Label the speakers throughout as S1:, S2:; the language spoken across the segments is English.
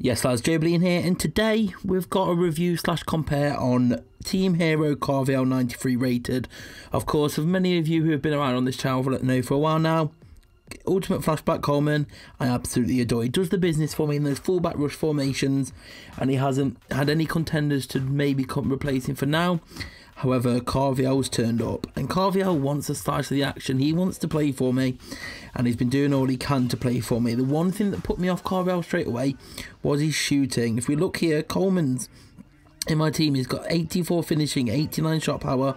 S1: Yes, lads, joebiline here, and today we've got a review / compare on Team Hero Carvajal 93 rated. Of course, of many of you who have been around on this channel for a while now, Ultimate Flashback Coleman, I absolutely adore. He does the business for me in those fullback rush formations, and he hasn't had any contenders to maybe come replace him for now. However, Carvajal's turned up, and Carvajal wants a slice of the action. He wants to play for me, and he's been doing all he can to play for me. The one thing that put me off Carvajal straight away was his shooting. If we look here, Coleman's in my team, he's got 84 finishing, 89 shot power,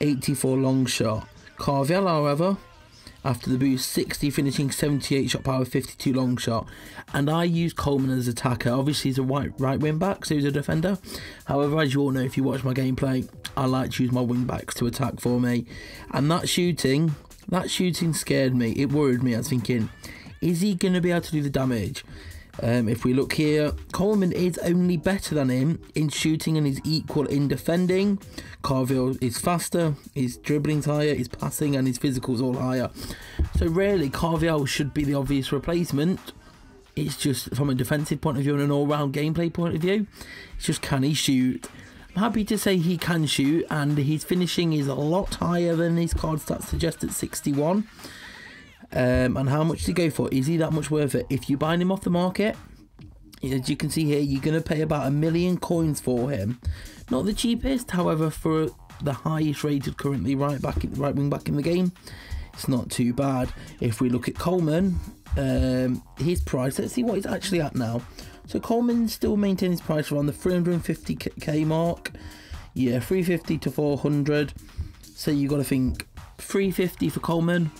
S1: 84 long shot. Carvajal, however, after the boost, 60 finishing, 78 shot power, 52 long shot. And I use Coleman as attacker. Obviously, he's a right wing back, so he's a defender. However, as you all know, if you watch my gameplay, I like to use my wing backs to attack for me. And that shooting scared me. It worried me. I was thinking, is he going to be able to do the damage? If we look here, Coleman is only better than him in shooting and is equal in defending. Carvajal is faster, his dribbling's higher, his passing and his physical's all higher. So really, Carvajal should be the obvious replacement. It's just from a defensive point of view and an all-round gameplay point of view. It's just, can he shoot? I'm happy to say he can shoot, and his finishing is a lot higher than his card stats suggest at 61. And how much to go for? Is he that much worth it? If you buy him off the market, as you can see here, you're going to pay about 1 million coins for him. Not the cheapest, however, for the highest rated currently right wing back in the game, it's not too bad. If we look at Coleman, his price, let's see what he's actually at now. So Coleman still maintains his price around the 350k mark. Yeah, 350 to 400. So you got to think 350 for Coleman,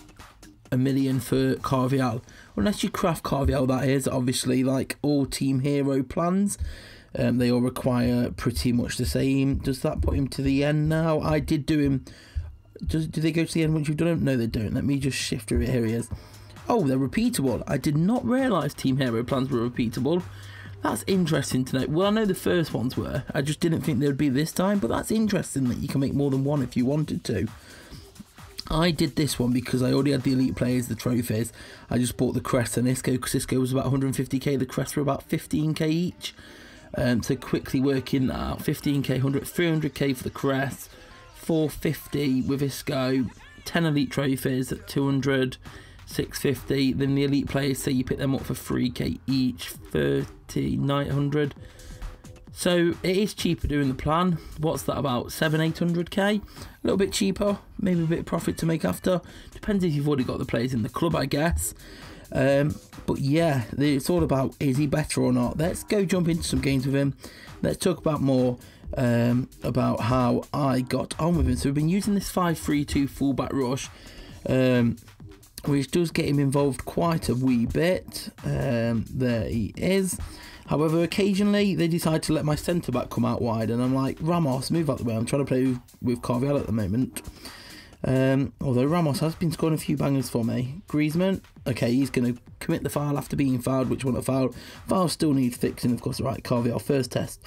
S1: 1 million for Carvajal. Unless you craft Carvajal, that is. Obviously, like all Team Hero plans, they all require pretty much the same. Does that put him to the end now? I did do him. Do they go to the end once you've done them? No, they don't. Let me just shift through it. Here he is. Oh, they're repeatable. I did not realise Team Hero plans were repeatable. That's interesting to know. Well, I know the first ones were. I just didn't think they would be this time, but that's interesting that you can make more than one if you wanted to. I did this one because I already had the elite players, the trophies. I just bought the crest and Isco, because Isco was about 150k, the crests were about 15k each. So quickly working that out, 15k, 300k for the crest, 450 with Isco, 10 elite trophies at 200, 650. Then the elite players, say you pick them up for 3k each, 900. So it is cheaper doing the plan. What's that, about 700-800k? A little bit cheaper, maybe a bit of profit to make after. Depends if you've already got the players in the club, I guess. But yeah, it's all about, is he better or not? Let's go jump into some games with him. Let's talk about more about how I got on with him. So we've been using this 5-3-2 fullback rush, which does get him involved quite a wee bit. There he is. However, occasionally they decide to let my centre-back come out wide, and I'm like, Ramos, move out the way. I'm trying to play with Carvajal at the moment. Although Ramos has been scoring a few bangers for me. Griezmann, okay, he's going to commit the foul after being fouled, which wasn't a foul. Foul still needs fixing, of course. Right, Carvajal, first test.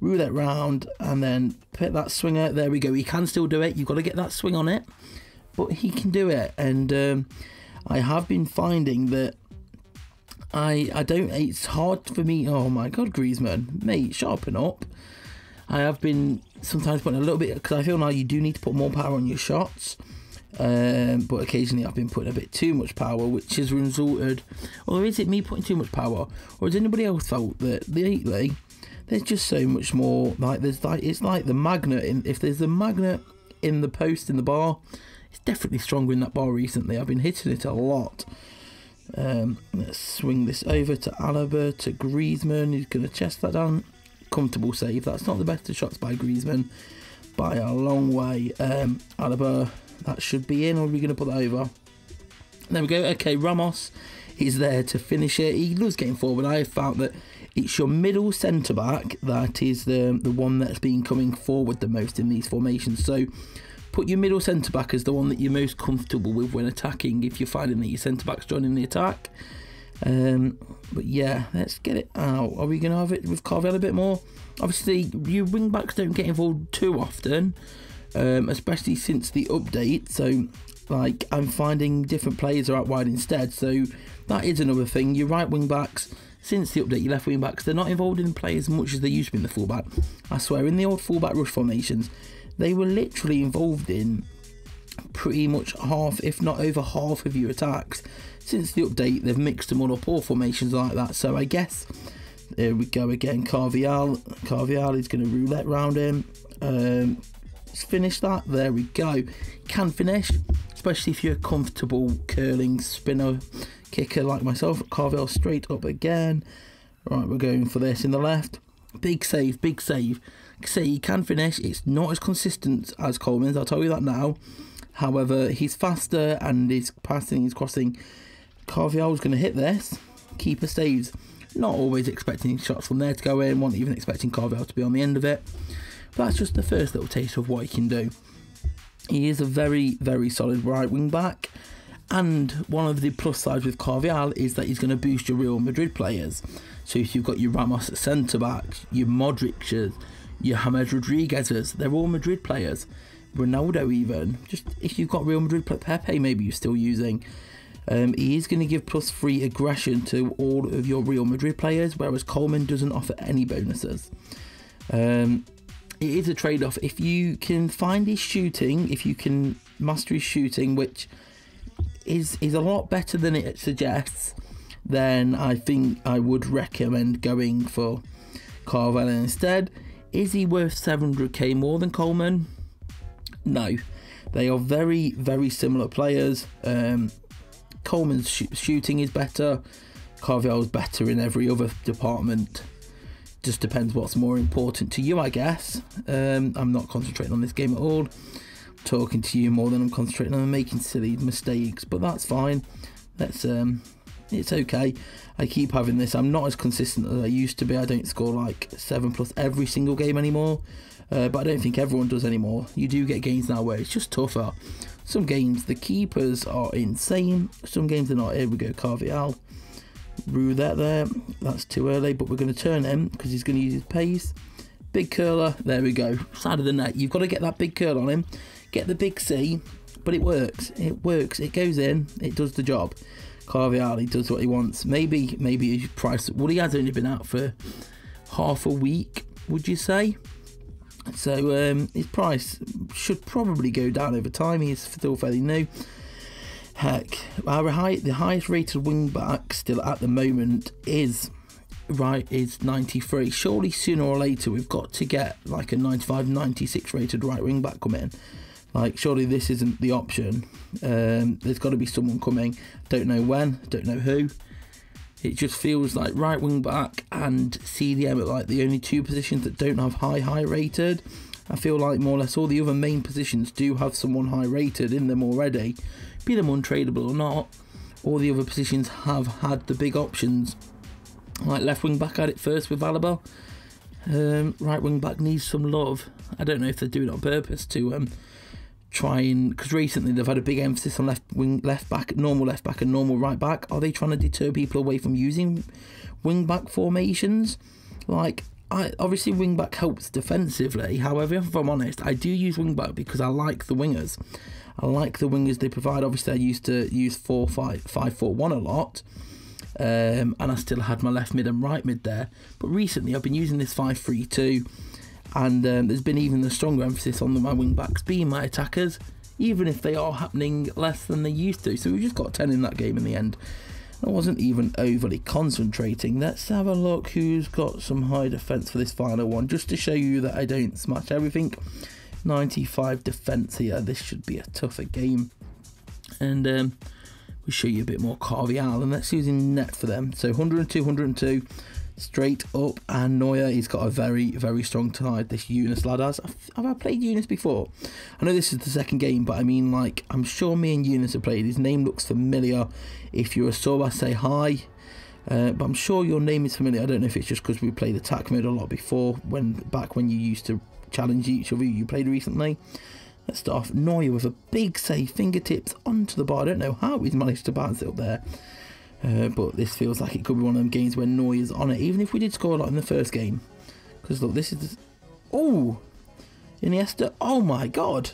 S1: Roulette round, and then put that swinger. There we go. He can still do it. You've got to get that swing on it, but he can do it. And I have been finding that I don't, it's hard for me. Oh my god, Griezmann, mate, sharpen up. I have been sometimes putting a little bit, because I feel now you do need to put more power on your shots, but occasionally I've been putting a bit too much power, which has resulted, or is it me putting too much power, or has anybody else felt that lately there's just so much more, like there's like, it's like the magnet if there's a magnet in the post in the bar, it's definitely stronger in that bar recently. I've been hitting it a lot. Let's swing this over to Alaba, to Griezmann, who's going to chest that down. Comfortable save. That's not the best of shots by Griezmann by a long way. Alaba, that should be in, or are we going to put that over? There we go. Okay, Ramos is there to finish it. He loves getting forward. I have found that it's your middle centre-back that is the one that's been coming forward the most in these formations. So put your middle centre-back as the one that you're most comfortable with when attacking, if you're finding that your centre-back's joining the attack. But yeah, let's get it out. Are we going to have it with Carvajal a bit more? Obviously, your wing-backs don't get involved too often, especially since the update. So, like, I'm finding different players are out wide instead. So, that is another thing. Your right wing-backs, since the update, your left wing backs, they're not involved in play as much as they used to be in the fullback. I swear, in the old fullback rush formations, they were literally involved in pretty much half, if not over half of your attacks. Since the update, they've mixed them all up, all formations like that. So I guess, there we go again, Carvajal is going to roulette round him. Let's finish that, there we go. Can finish, especially if you're a comfortable curling spinner kicker like myself. Carvajal straight up again. Right, we're going for this in the left. Big save, big save. Say he can finish. It's not as consistent as Coleman's, I'll tell you that now. However, he's faster and his passing, his crossing. Carvajal's going to hit this. Keeper saves. Not always expecting shots from there to go in. Wasn't even expecting Carvajal to be on the end of it. But that's just the first little taste of what he can do. He is a very, very solid right wing back. And one of the plus sides with Carvajal is that he's going to boost your Real Madrid players. So if you've got your Ramos at centre back, your Modric's, your James Rodriguez's, they're all Madrid players. Ronaldo even. Just if you've got Real Madrid, Pepe maybe you're still using. He is going to give +3 aggression to all of your Real Madrid players, whereas Coleman doesn't offer any bonuses. It is a trade-off. If you can find his shooting, if you can master his shooting, which is a lot better than it suggests, then I think I would recommend going for Carvajal instead. Is he worth 700k more than Coleman? No. They are very, very similar players. Coleman's shooting is better. Carvajal's better in every other department. Just depends what's more important to you, I guess. I'm not concentrating on this game at all. I'm talking to you more than I'm concentrating on making silly mistakes, but that's fine. It's okay. I keep having this. I'm not as consistent as I used to be. I don't score like 7+ every single game anymore. But I don't think everyone does anymore. You do get games now where it's just tougher. Some games, the keepers are insane. Some games are not. Here we go, Carvajal. Roulette there. That's too early, but we're going to turn him because he's going to use his pace. Big curler. There we go. Side of the net. You've got to get that big curl on him. Get the big C. But it works. It works. It goes in. It does the job. Carvajal, he does what he wants. Maybe his price. Well, he has only been out for half a week, would you say? So his price should probably go down over time. He's still fairly new. Heck, the highest rated wing back still at the moment is 93. Surely sooner or later we've got to get like a 95, 96 rated right wing back come in. Like, surely this isn't the option. There's got to be someone coming. Don't know when, don't know who. It just feels like right wing back and CDM are like the only two positions that don't have high rated. I feel like more or less all the other main positions do have someone high rated in them already. Be them untradeable or not, all the other positions have had the big options. Like left wing back had it first with Alaba. Right wing back needs some love. I don't know if they're doing it on purpose to try and, because recently they've had a big emphasis on left back and normal right back. Are they trying to deter people away from using wing back formations? Like, obviously wing back helps defensively. However, if I'm honest, I do use wing back because I like the wingers. I like the wingers they provide. Obviously, I used to use 4-5-1 a lot. And I still had my left mid and right mid there. But recently I've been using this 5-3-2. And there's been even a stronger emphasis on my wing backs being my attackers, even if they are happening less than they used to. So we just got 10 in that game in the end. I wasn't even overly concentrating. Let's have a look who's got some high defence for this final one, just to show you that I don't smash everything. 95 defence here. This should be a tougher game. And we'll show you a bit more Carvajal, and let's use in net for them. So 102, 102. Straight up, and Neuer, he's got a very, very strong side, this Yunus lad has. Have I played Yunus before? I know this is the second game, but I mean, like, I'm sure me and Yunus have played. His name looks familiar. If you're a sub, I say hi. But I'm sure your name is familiar. I don't know if it's just because we played attack mode a lot before, back when you used to challenge each other you played recently. Let's start off. Neuer with a big save, fingertips onto the bar. I don't know how he's managed to bounce it up there. But this feels like it could be one of them games where Neuer's on it, even if we did score a lot in the first game. Because look, this is... Oh! Iniesta. Oh my god!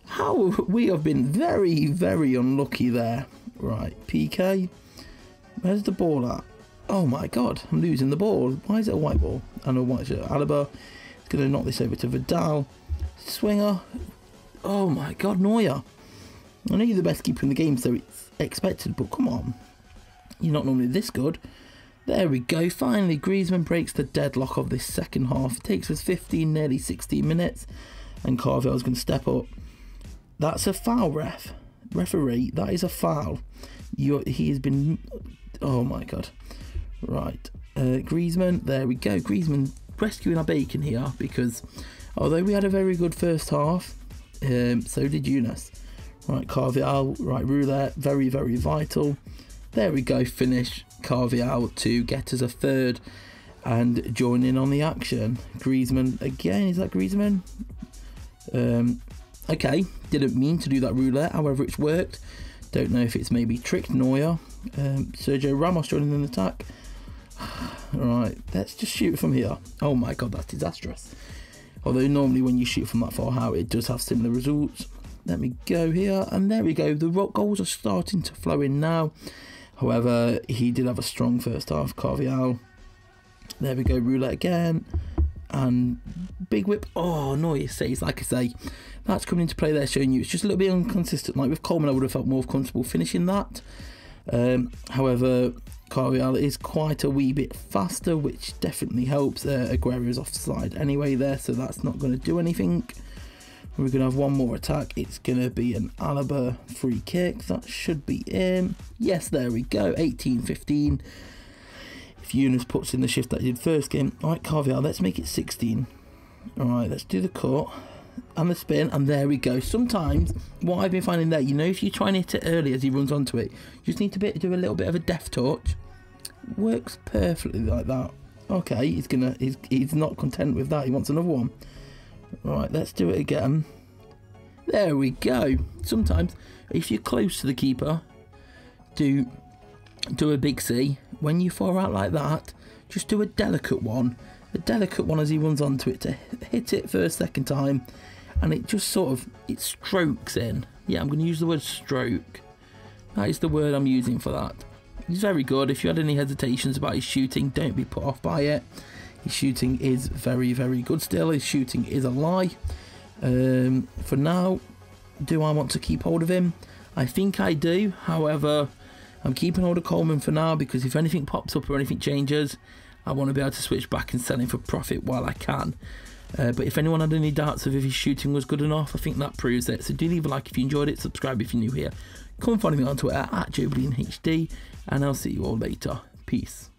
S1: How we have been very, very unlucky there. Right, PK. Where's the ball at? Oh my god, I'm losing the ball. Why is it a white ball? I know white shirt. Alaba is going to knock this over to Vidal. Swinger. Oh my god, Neuer. I know you're the best keeper in the game, so it's expected, but come on. You're not normally this good. There we go. Finally, Griezmann breaks the deadlock of this second half. It takes us 15, nearly 16 minutes. And Carvajal's going to step up. That's a foul, referee. That is a foul. He has been... Oh my god. Right. Griezmann. There we go. Griezmann rescuing our bacon here, because although we had a very good first half, so did Yunus. Right, Carvajal. Right, roulette. Very, very vital. There we go. Finish. Carvajal to get us a third and join in on the action. Griezmann again. Is that Griezmann? Okay, didn't mean to do that roulette, however it's worked. Don't know if it's maybe tricked Neuer. Sergio Ramos joining in the attack. Right, let's just shoot from here. Oh my god, that's disastrous. Although normally when you shoot from that far out, it does have similar results. Let me go here, and there we go. The goals are starting to flow in now. However, he did have a strong first half, Carvajal. There we go, roulette again. And big whip. Oh, Neuer saves, like I say. That's coming into play there, showing you it's just a little bit inconsistent. Like with Coleman, I would have felt more comfortable finishing that. However, Carvajal is quite a wee bit faster, which definitely helps. Aguero is offside anyway there, so that's not going to do anything. We're going to have one more attack. It's going to be an Alaba free kick. That should be in. Yes, there we go. 18-15. If Yunus puts in the shift that he did first game. Alright, Carvajal, let's make it 16. Alright, let's do the cut and the spin, and there we go. Sometimes, what I've been finding there, you know, if you try and hit it early as he runs onto it, you just need to do a little bit of a deft touch. Works perfectly like that. Okay, he's not content with that. He wants another one. Right, let's do it again. There we go. Sometimes, if you're close to the keeper, do a big C. When you fall out like that, just do a delicate one. A delicate one as he runs onto it to hit it for a second time. And it just sort of, it strokes in. Yeah, I'm going to use the word stroke. That is the word I'm using for that. He's very good. If you had any hesitations about his shooting, don't be put off by it. His shooting is very, very good still. His shooting is a lie. For now, do I want to keep hold of him? I think I do. However, I'm keeping hold of Coleman for now, because if anything pops up or anything changes, I want to be able to switch back and sell him for profit while I can. But if anyone had any doubts of if his shooting was good enough, I think that proves it. So do leave a like if you enjoyed it, subscribe if you're new here. Come and follow me on Twitter at joebilineHD, and I'll see you all later. Peace.